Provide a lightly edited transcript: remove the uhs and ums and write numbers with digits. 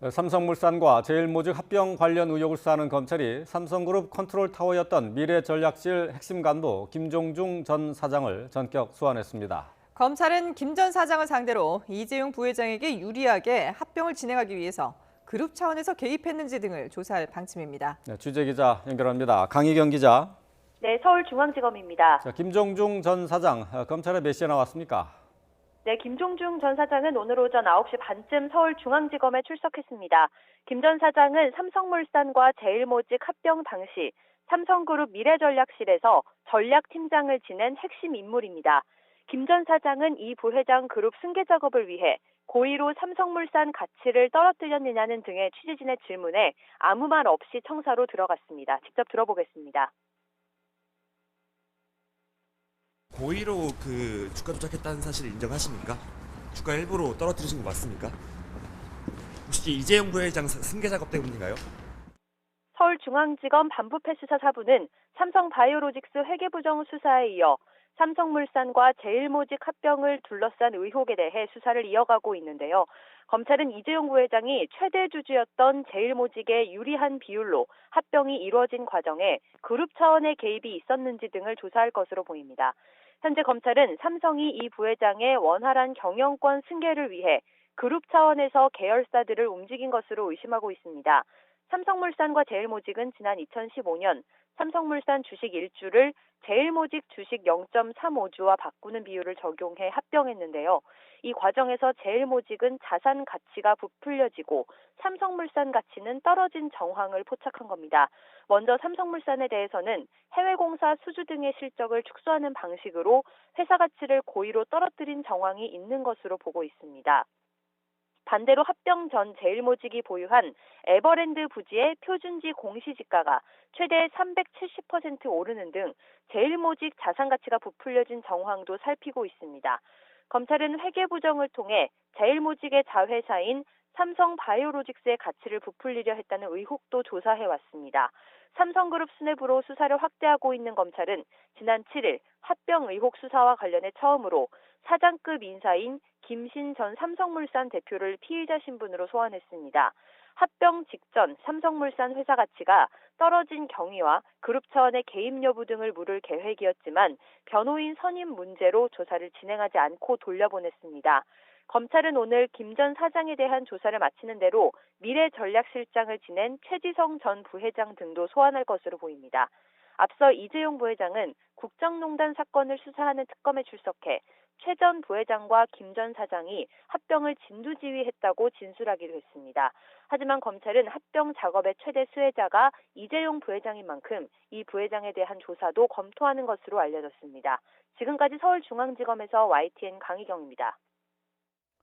삼성물산과 제일모직 합병 관련 의혹을 수사하는 검찰이 삼성그룹 컨트롤타워였던 미래전략실 핵심 간부 김종중 전 사장을 전격 소환했습니다. 검찰은 김 전 사장을 상대로 이재용 부회장에게 유리하게 합병을 진행하기 위해서 그룹 차원에서 개입했는지 등을 조사할 방침입니다. 네, 취재기자 연결합니다. 강희경 기자. 네, 서울중앙지검입니다. 김종중 전 사장, 검찰에 몇 시에 나왔습니까? 네, 김종중 전 사장은 오늘 오전 9시 반쯤 서울중앙지검에 출석했습니다. 김 전 사장은 삼성물산과 제일모직 합병 당시 삼성그룹 미래전략실에서 전략팀장을 지낸 핵심 인물입니다. 김 전 사장은 이 부회장 그룹 승계 작업을 위해 고의로 삼성물산 가치를 떨어뜨렸느냐는 등의 취재진의 질문에 아무 말 없이 청사로 들어갔습니다. 직접 들어보겠습니다. 고의로 주가 조작했다는 사실을 인정하십니까? 주가 일부러 떨어뜨리신 거 맞습니까? 혹시 이재용 부회장 승계 작업 때문인가요? 서울중앙지검 반부패수사 4부는 삼성바이오로직스 회계부정 수사에 이어 삼성물산과 제일모직 합병을 둘러싼 의혹에 대해 수사를 이어가고 있는데요. 검찰은 이재용 부회장이 최대 주주였던 제일모직의 유리한 비율로 합병이 이루어진 과정에 그룹 차원의 개입이 있었는지 등을 조사할 것으로 보입니다. 현재 검찰은 삼성이 이 부회장의 원활한 경영권 승계를 위해 그룹 차원에서 계열사들을 움직인 것으로 의심하고 있습니다. 삼성물산과 제일모직은 지난 2015년 삼성물산 주식 1주를 제일모직 주식 0.35주와 바꾸는 비율을 적용해 합병했는데요. 이 과정에서 제일모직은 자산 가치가 부풀려지고 삼성물산 가치는 떨어진 정황을 포착한 겁니다. 먼저 삼성물산에 대해서는 해외공사 수주 등의 실적을 축소하는 방식으로 회사 가치를 고의로 떨어뜨린 정황이 있는 것으로 보고 있습니다. 반대로 합병 전 제일모직이 보유한 에버랜드 부지의 표준지 공시지가가 최대 370% 오르는 등 제일모직 자산 가치가 부풀려진 정황도 살피고 있습니다. 검찰은 회계부정을 통해 제일모직의 자회사인 삼성바이오로직스의 가치를 부풀리려 했다는 의혹도 조사해왔습니다. 삼성그룹 수뇌부로 수사를 확대하고 있는 검찰은 지난 7일 합병 의혹 수사와 관련해 처음으로 사장급 인사인 김신 전 삼성물산 대표를 피의자 신분으로 소환했습니다. 합병 직전 삼성물산 회사 가치가 떨어진 경위와 그룹 차원의 개입 여부 등을 물을 계획이었지만 변호인 선임 문제로 조사를 진행하지 않고 돌려보냈습니다. 검찰은 오늘 김 전 사장에 대한 조사를 마치는 대로 미래전략실장을 지낸 최지성 전 부회장 등도 소환할 것으로 보입니다. 앞서 이재용 부회장은 국정농단 사건을 수사하는 특검에 출석해 최 전 부회장과 김 전 사장이 합병을 진두지휘했다고 진술하기도 했습니다. 하지만 검찰은 합병 작업의 최대 수혜자가 이재용 부회장인 만큼 이 부회장에 대한 조사도 검토하는 것으로 알려졌습니다. 지금까지 서울중앙지검에서 YTN 강희경입니다.